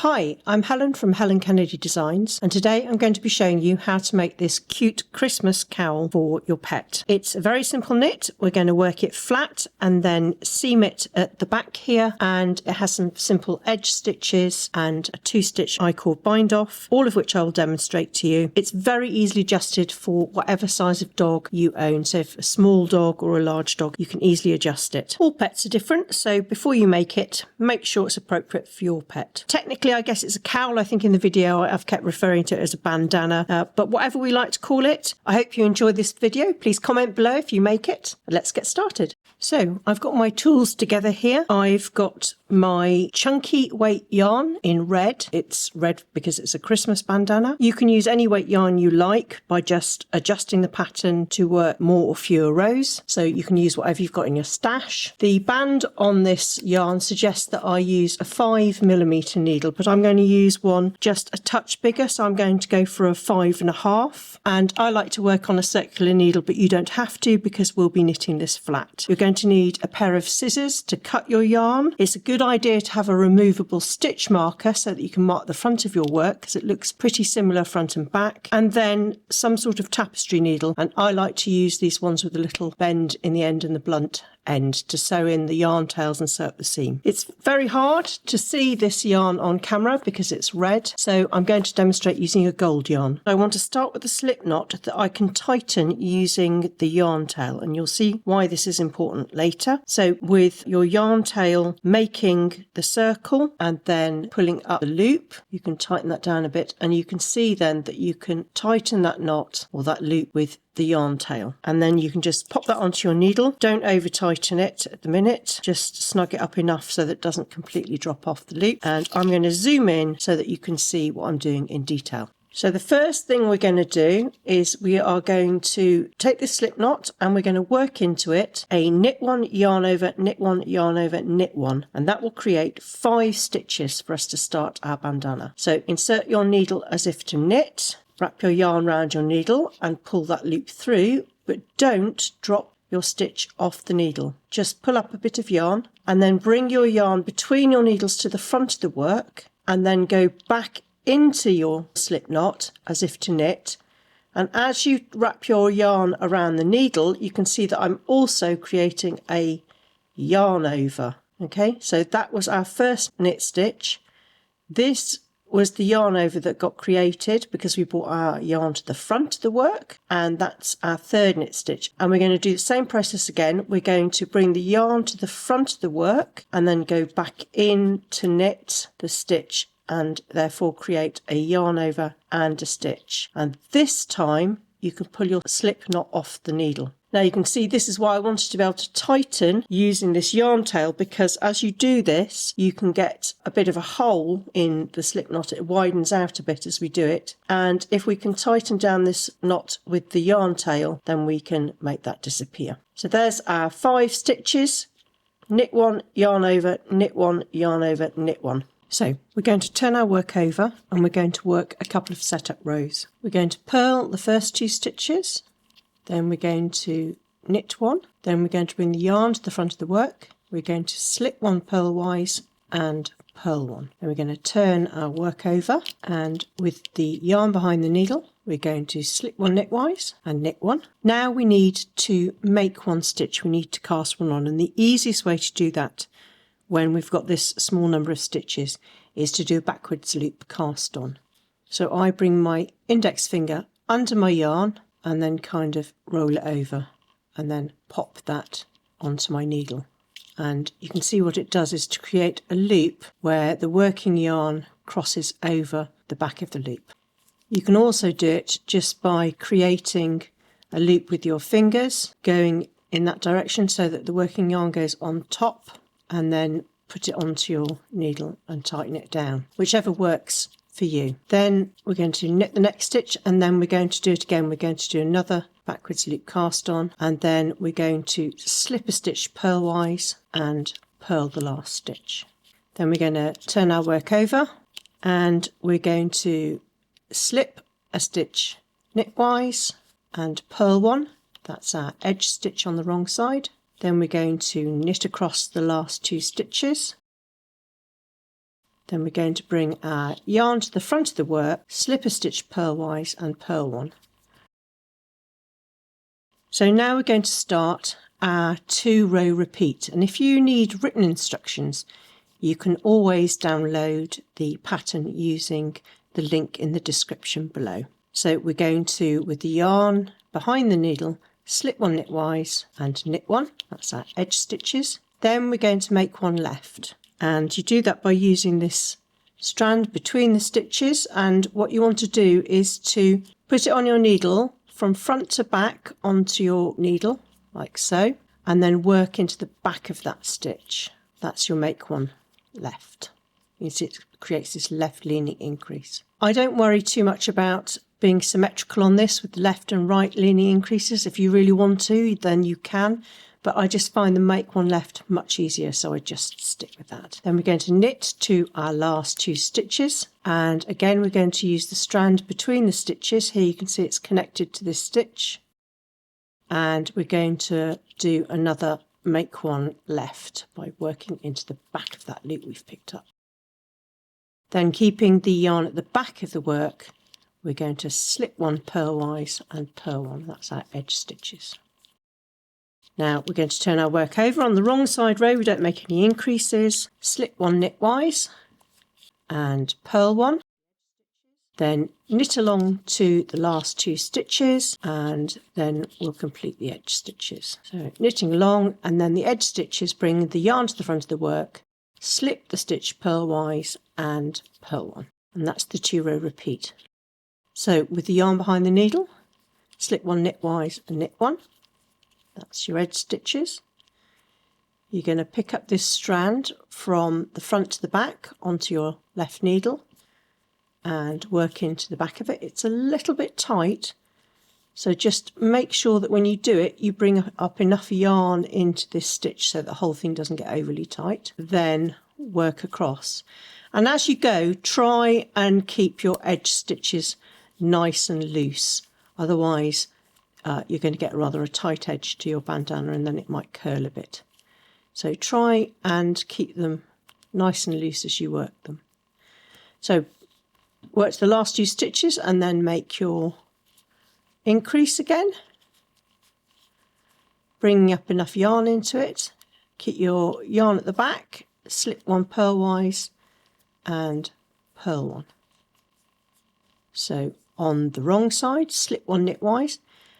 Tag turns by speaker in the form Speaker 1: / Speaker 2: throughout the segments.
Speaker 1: Hi, I'm Helen from Helen Kennedy Designs, and today I'm going to be showing you how to make this cute Christmas cowl for your pet. It's a very simple knit. We're going to work it flat and then seam it at the back here, and it has some simple edge stitches and a 2-stitch I-cord bind off, all of which I will demonstrate to you. It's very easily adjusted for whatever size of dog you own, so if a small dog or a large dog, you can easily adjust it. All pets are different, so before you make it, make sure it's appropriate for your pet. Technically, I guess it's a cowl. I think in the video I've kept referring to it as a bandana, but whatever we like to call it. I hope you enjoyed this video. Please comment below if you make it. Let's get started. So I've got my tools together here. I've got my chunky weight yarn in red. It's red because it's a Christmas bandana. You can use any weight yarn you like by just adjusting the pattern to work more or fewer rows. So you can use whatever you've got in your stash. The band on this yarn suggests that I use a 5mm needle, but I'm going to use one just a touch bigger. So I'm going to go for a 5.5. And I like to work on a circular needle, but you don't have to because we'll be knitting this flat. You're going to need a pair of scissors to cut your yarn. It's a good idea to have a removable stitch marker so that you can mark the front of your work because it looks pretty similar front and back. And then some sort of tapestry needle. And I like to use these ones with a little bend in the end and the blunt end to sew in the yarn tails and sew up the seam. It's very hard to see this yarn on camera because it's red, so I'm going to demonstrate using a gold yarn. I want to start with a slip knot that I can tighten using the yarn tail, and you'll see why this is important later. So with your yarn tail making the circle and then pulling up the loop, you can tighten that down a bit, and you can see then that you can tighten that knot or that loop with the yarn tail, and then you can just pop that onto your needle. Don't over tighten it at the minute, just snug it up enough so that it doesn't completely drop off the loop. And I'm going to zoom in so that you can see what I'm doing in detail. So the first thing we're going to do is we are going to take this slip knot and we're going to work into it a knit one, yarn over, knit one, yarn over, knit one, and that will create 5 stitches for us to start our bandana. So insert your needle as if to knit. Wrap your yarn around your needle and pull that loop through, but don't drop your stitch off the needle. Just pull up a bit of yarn and then bring your yarn between your needles to the front of the work and then go back into your slip knot as if to knit. And as you wrap your yarn around the needle, you can see that I'm also creating a yarn over. Okay, so that was our first knit stitch. This was the yarn over that got created because we brought our yarn to the front of the work, and that's our third knit stitch. And we're going to do the same process again. We're going to bring the yarn to the front of the work and then go back in to knit the stitch and therefore create a yarn over and a stitch. And this time you can pull your slip knot off the needle. Now you can see this is why I wanted to be able to tighten using this yarn tail, because as you do this you can get a bit of a hole in the slip knot. It widens out a bit as we do it, and if we can tighten down this knot with the yarn tail then we can make that disappear. So there's our 5 stitches. Knit one, yarn over, knit one, yarn over, knit one. So we're going to turn our work over and we're going to work a couple of setup rows. We're going to purl the first 2 stitches, then we're going to knit one, then we're going to bring the yarn to the front of the work, we're going to slip one purlwise and purl one. Then we're going to turn our work over, and with the yarn behind the needle we're going to slip one knitwise and knit one. Now we need to make one stitch, we need to cast one on, and the easiest way to do that when we've got this small number of stitches is to do a backwards loop cast on. So I bring my index finger under my yarn and then kind of roll it over and then pop that onto my needle. And you can see what it does is to create a loop where the working yarn crosses over the back of the loop. You can also do it just by creating a loop with your fingers going in that direction so that the working yarn goes on top, and then put it onto your needle and tighten it down, whichever works for you. Then we're going to knit the next stitch, and then we're going to do it again. We're going to do another backwards loop cast on, and then we're going to slip a stitch purlwise and purl the last stitch. Then we're going to turn our work over and we're going to slip a stitch knitwise and purl one. That's our edge stitch on the wrong side. Then we're going to knit across the last 2 stitches Then we're going to bring our yarn to the front of the work, slip a stitch purlwise and purl one. So now we're going to start our 2-row repeat, and if you need written instructions you can always download the pattern using the link in the description below. So we're going to, with the yarn behind the needle, slip one knitwise and knit one, that's our edge stitches. Then we're going to make one left, and you do that by using this strand between the stitches, and what you want to do is to put it on your needle from front to back onto your needle like so, and then work into the back of that stitch. That's your make one left. You see it creates this left leaning increase. I don't worry too much about being symmetrical on this with left and right leaning increases. If you really want to, then you can, but I just find the make one left much easier, so I just stick with that. Then we're going to knit to our last 2 stitches, and again we're going to use the strand between the stitches. Here you can see it's connected to this stitch, and we're going to do another make one left by working into the back of that loop we've picked up. Then, keeping the yarn at the back of the work, we're going to slip one purlwise and purl one. That's our edge stitches. Now we're going to turn our work over on the wrong side row. We don't make any increases. Slip one knitwise and purl one. Then knit along to the last 2 stitches, and then we'll complete the edge stitches. So knitting along, and then the edge stitches bring the yarn to the front of the work, slip the stitch purlwise and purl one, and that's the 2-row repeat. So with the yarn behind the needle, slip one knitwise and knit one. That's your edge stitches. You're going to pick up this strand from the front to the back onto your left needle and work into the back of it. It's a little bit tight, so just make sure that when you do it you bring up enough yarn into this stitch so the whole thing doesn't get overly tight. Then work across, and as you go try and keep your edge stitches nice and loose, otherwise you're going to get rather a tight edge to your bandana and then it might curl a bit. So try and keep them nice and loose as you work them. So work to the last 2 stitches and then make your increase again, bringing up enough yarn into it. Keep your yarn at the back, slip one purlwise and purl one. So on the wrong side, slip one knitwise,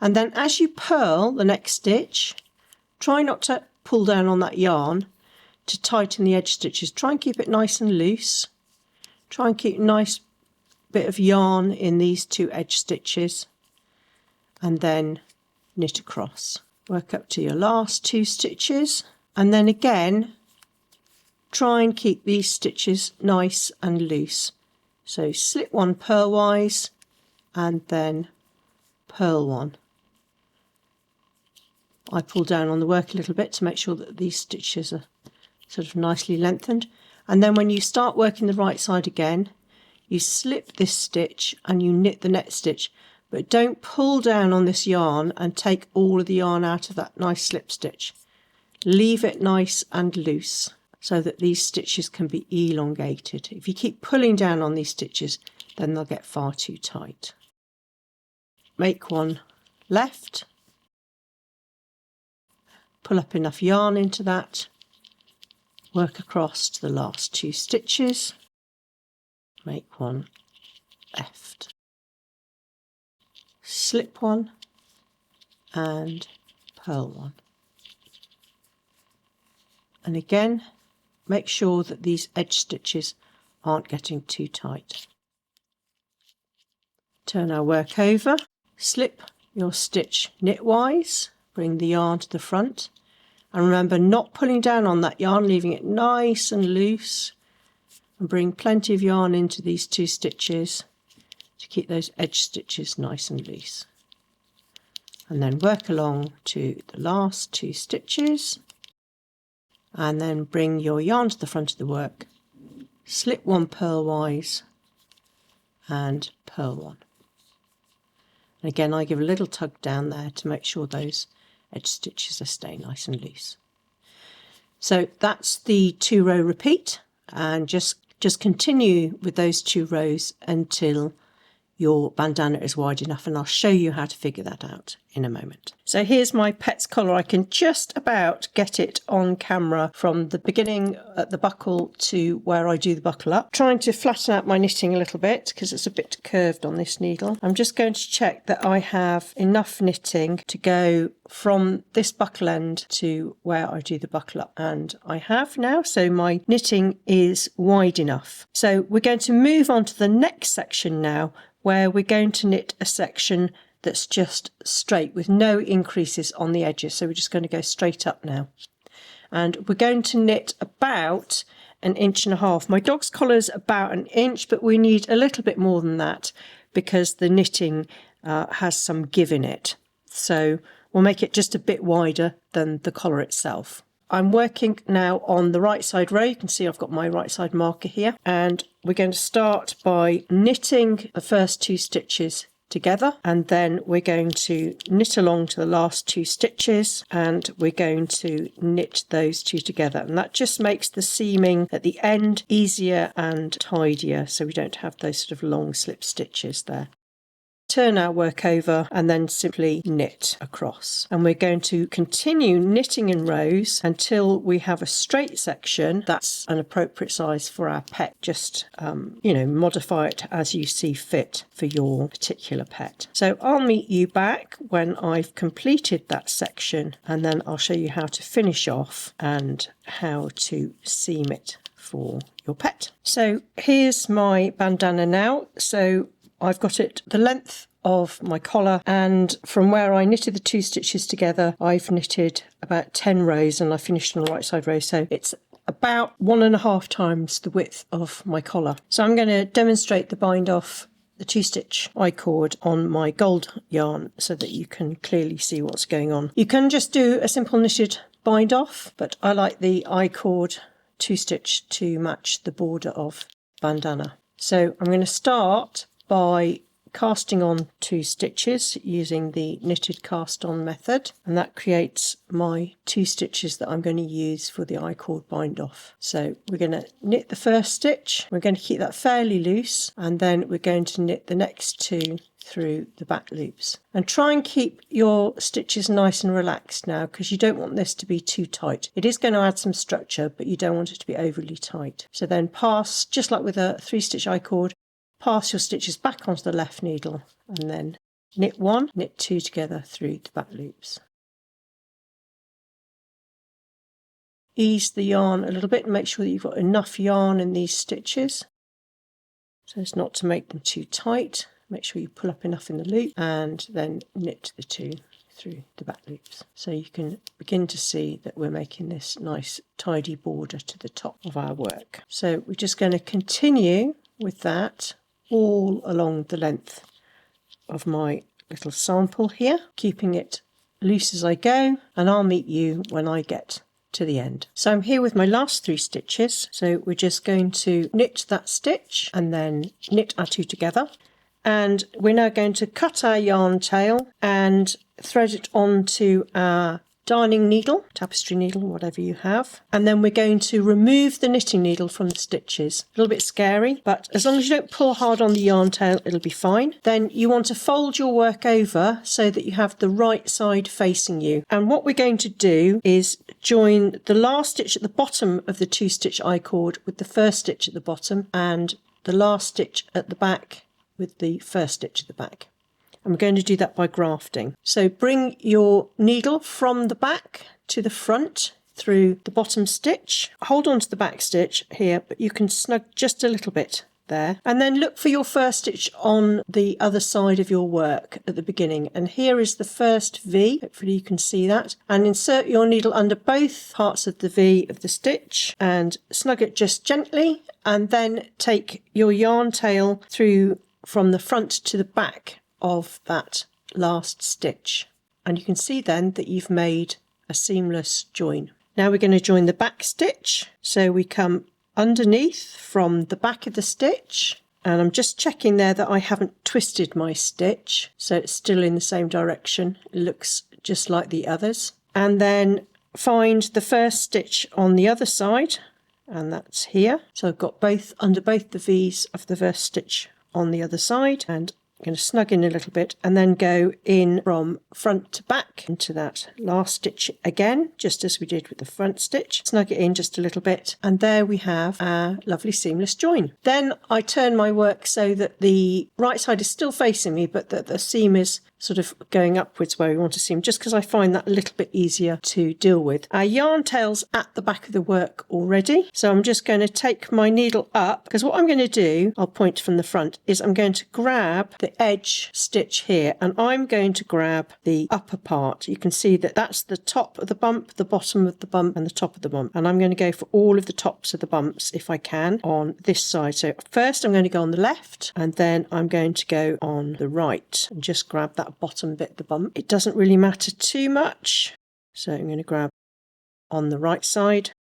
Speaker 1: and then as you purl the next stitch, try not to pull down on that yarn to tighten the edge stitches. Try and keep it nice and loose. Try and keep a nice bit of yarn in these 2 edge stitches, and then knit across. Work up to your last 2 stitches, and then again try and keep these stitches nice and loose. So slip one purlwise and then purl one. I pull down on the work a little bit to make sure that these stitches are sort of nicely lengthened, and then when you start working the right side again, you slip this stitch and you knit the next stitch, but don't pull down on this yarn and take all of the yarn out of that nice slip stitch. Leave it nice and loose so that these stitches can be elongated. If you keep pulling down on these stitches, then they'll get far too tight. Make one left, pull up enough yarn into that, work across to the last 2 stitches, make one left, slip one and purl one. And again, make sure that these edge stitches aren't getting too tight. Turn our work over, slip your stitch knitwise, bring the yarn to the front, and remember not pulling down on that yarn, leaving it nice and loose, and bring plenty of yarn into these 2 stitches to keep those edge stitches nice and loose. And then work along to the last 2 stitches, and then bring your yarn to the front of the work, slip one purlwise and purl one. And again, I give a little tug down there to make sure those edge stitches are staying nice and loose. So that's the 2-row repeat, and just Just continue with those 2 rows until your bandana is wide enough, and I'll show you how to figure that out in a moment. So here's my pet's collar. I can just about get it on camera from the beginning at the buckle to where I do the buckle up. Trying to flatten out my knitting a little bit because it's a bit curved on this needle. I'm just going to check that I have enough knitting to go from this buckle end to where I do the buckle up, and I have now, so my knitting is wide enough. So we're going to move on to the next section now, where we're going to knit a section that's just straight with no increases on the edges. So we're just going to go straight up now. And we're going to knit about 1.5 inches. My dog's collar is about 1 inch, but we need a little bit more than that because the knitting has some give in it. So we'll make it just a bit wider than the collar itself. I'm working now on the right side row. You can see I've got my right side marker here, and we're going to start by knitting the first 2 stitches together, and then we're going to knit along to the last 2 stitches, and we're going to knit those 2 together, and that just makes the seaming at the end easier and tidier, so we don't have those sort of long slip stitches there. Turn our work over and then simply knit across, and we're going to continue knitting in rows until we have a straight section that's an appropriate size for our pet. Just modify it as you see fit for your particular pet. So I'll meet you back when I've completed that section, and then I'll show you how to finish off and how to seam it for your pet. So here's my bandana now. So I've got it the length of my collar, and from where I knitted the 2 stitches together, I've knitted about 10 rows, and I finished on the right side row, so it's about 1.5 times the width of my collar. So I'm going to demonstrate the bind off the 2-stitch I-cord on my gold yarn so that you can clearly see what's going on. You can just do a simple knitted bind off, but I like the I-cord 2-stitch to match the border of bandana. So I'm going to start by casting on 2 stitches using the knitted cast on method, and that creates my 2 stitches that I'm going to use for the I-cord bind off. So we're going to knit the first stitch, we're going to keep that fairly loose, and then we're going to knit the next 2 through the back loops. And try and keep your stitches nice and relaxed now, because you don't want this to be too tight. It is going to add some structure, but you don't want it to be overly tight. So then pass, just like with a 3-stitch I-cord, pass your stitches back onto the left needle, and then knit 1, knit 2 together through the back loops. Ease the yarn a little bit and make sure that you've got enough yarn in these stitches so as not to make them too tight. Make sure you pull up enough in the loop, and then knit the 2 through the back loops. So you can begin to see that we're making this nice tidy border to the top of our work. So we're just going to continue with that all along the length of my little sample here, keeping it loose as I go, and I'll meet you when I get to the end. So I'm here with my last 3 stitches, so we're just going to knit that stitch and then knit our 2 together, and we're now going to cut our yarn tail and thread it onto our darning needle, tapestry needle, whatever you have, and then we're going to remove the knitting needle from the stitches. A little bit scary, but as long as you don't pull hard on the yarn tail, it'll be fine. Then you want to fold your work over so that you have the right side facing you, and what we're going to do is join the last stitch at the bottom of the 2-stitch I-cord with the first stitch at the bottom, and the last stitch at the back with the first stitch at the back. And we're going to do that by grafting. So bring your needle from the back to the front through the bottom stitch. Hold on to the back stitch here, but you can snug just a little bit there. And then look for your first stitch on the other side of your work at the beginning. And here is the first V. Hopefully you can see that. And insert your needle under both parts of the V of the stitch and snug it just gently. And then take your yarn tail through from the front to the back of that last stitch, and you can see then that you've made a seamless join. Now we're going to join the back stitch, so we come underneath from the back of the stitch, and I'm just checking there that I haven't twisted my stitch, so it's still in the same direction. It looks just like the others, and then find the first stitch on the other side and that's here. So I've got both under both the V's of the first stitch on the other side, and I'm going to snug in a little bit and then go in from front to back into that last stitch again, just as we did with the front stitch. Snug it in just a little bit, and there we have our lovely seamless join. Then I turn my work so that the right side is still facing me, but that the seam is sort of going upwards where we want to seam, just because I find that a little bit easier to deal with. Our yarn tail's at the back of the work already, so I'm just going to take my needle up, because what I'm going to do, I'll point from the front, is I'm going to grab the edge stitch here, and I'm going to grab the upper part. You can see that that's the top of the bump, the bottom of the bump, and the top of the bump, and I'm going to go for all of the tops of the bumps if I can on this side. So first I'm going to go on the left, and then I'm going to go on the right and just grab that bottom bit of the bump. It doesn't really matter too much, so I'm going to grab on the right side,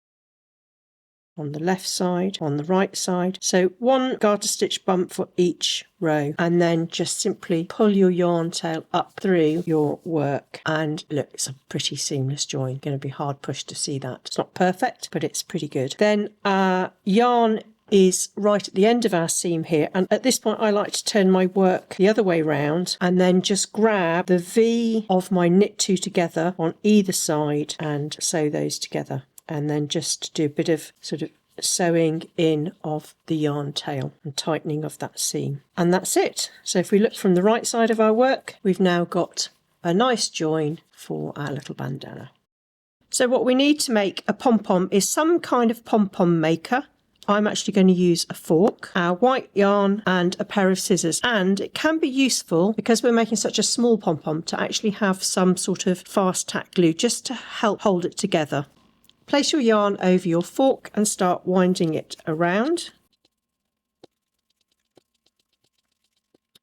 Speaker 1: on the left side, on the right side, so one garter stitch bump for each row, and then just simply pull your yarn tail up through your work, and look, it's a pretty seamless join. Going to be hard pushed to see that. It's not perfect, but it's pretty good. Then yarn is right at the end of our seam here, and at this point I like to turn my work the other way round and then just grab the V of my knit two together on either side and sew those together, and then just do a bit of sort of sewing in of the yarn tail and tightening of that seam, and that's it. So if we look from the right side of our work, we've now got a nice join for our little bandana. So what we need to make a pom-pom is some kind of pom-pom maker. I'm actually going to use a fork, our white yarn, and a pair of scissors. And it can be useful, because we're making such a small pom-pom, to actually have some sort of fast tack glue just to help hold it together. Place your yarn over your fork and start winding it around.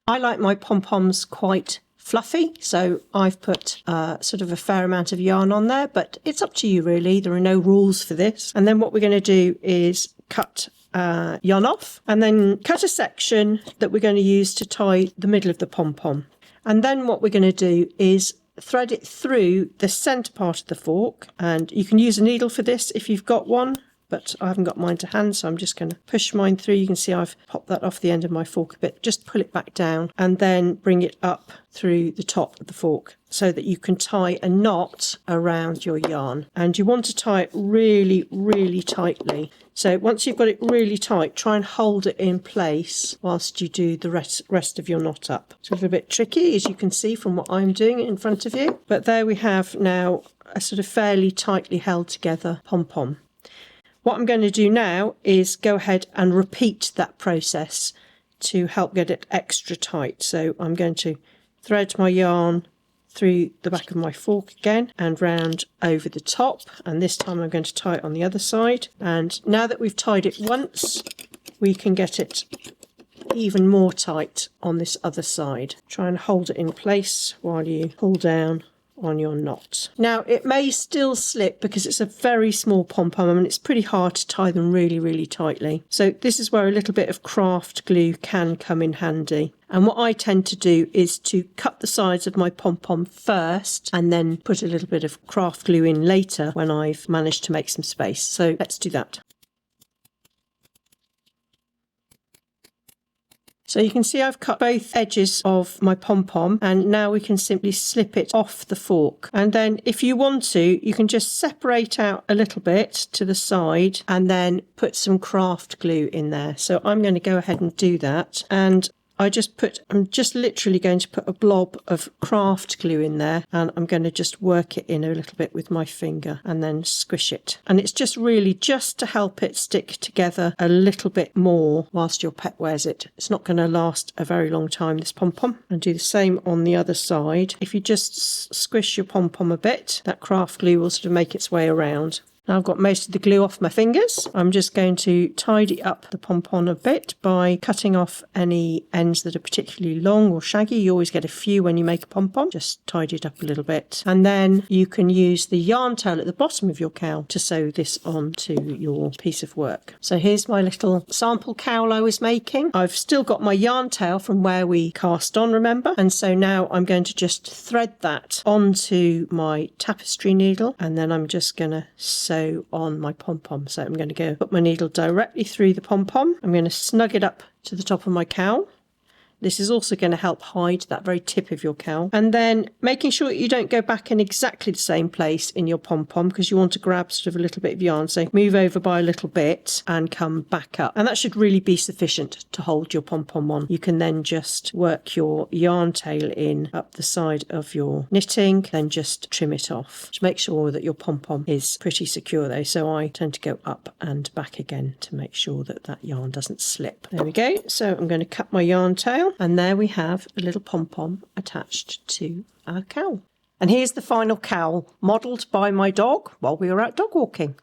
Speaker 1: I like my pom-poms quite fluffy, so I've put sort of a fair amount of yarn on there, but it's up to you really. There are no rules for this. And then what we're going to do is cut yarn off, and then cut a section that we're going to use to tie the middle of the pom-pom. And then what we're going to do is thread it through the centre part of the fork, and you can use a needle for this if you've got one, but I haven't got mine to hand, so I'm just going to push mine through. You can see I've popped that off the end of my fork a bit. Just pull it back down and then bring it up through the top of the fork so that you can tie a knot around your yarn. And you want to tie it really, really tightly. So once you've got it really tight, try and hold it in place whilst you do the rest of your knot up. It's a little bit tricky, as you can see from what I'm doing in front of you. But there we have now a sort of fairly tightly held together pom-pom. What I'm going to do now is go ahead and repeat that process to help get it extra tight. So I'm going to thread my yarn through the back of my fork again and round over the top, and this time I'm going to tie it on the other side. And now that we've tied it once, we can get it even more tight on this other side. Try and hold it in place while you pull down on your knot. Now it may still slip because it's a very small pom-pom and it's pretty hard to tie them really, really tightly. So this is where a little bit of craft glue can come in handy. And what I tend to do is to cut the sides of my pom-pom first and then put a little bit of craft glue in later when I've managed to make some space. So let's do that. So you can see I've cut both edges of my pom-pom, and now we can simply slip it off the fork. And then if you want to, you can just separate out a little bit to the side and then put some craft glue in there. So I'm going to go ahead and do that. And I'm just literally going to put a blob of craft glue in there, and I'm going to just work it in a little bit with my finger and then squish it. And it's just really just to help it stick together a little bit more whilst your pet wears it. It's not going to last a very long time, this pom-pom. And do the same on the other side. If you just squish your pom-pom a bit, that craft glue will sort of make its way around. Now I've got most of the glue off my fingers. I'm just going to tidy up the pom-pom a bit by cutting off any ends that are particularly long or shaggy. You always get a few when you make a pom-pom. Just tidy it up a little bit. And then you can use the yarn tail at the bottom of your cowl to sew this onto your piece of work. So here's my little sample cowl I was making. I've still got my yarn tail from where we cast on, remember? And so now I'm going to just thread that onto my tapestry needle, and then I'm just going to sew sew on my pom-pom. So I'm going to go put my needle directly through the pom-pom. I'm going to snug it up to the top of my cowl. This is also going to help hide that very tip of your cowl. And then making sure that you don't go back in exactly the same place in your pom-pom, because you want to grab sort of a little bit of yarn. So move over by a little bit and come back up. And that should really be sufficient to hold your pom-pom on. You can then just work your yarn tail in up the side of your knitting, then just trim it off. Just make sure that your pom-pom is pretty secure though. So I tend to go up and back again to make sure that that yarn doesn't slip. There we go. So I'm going to cut my yarn tail. And there we have a little pom-pom attached to our cowl. And here's the final cowl, modelled by my dog while we were out dog walking.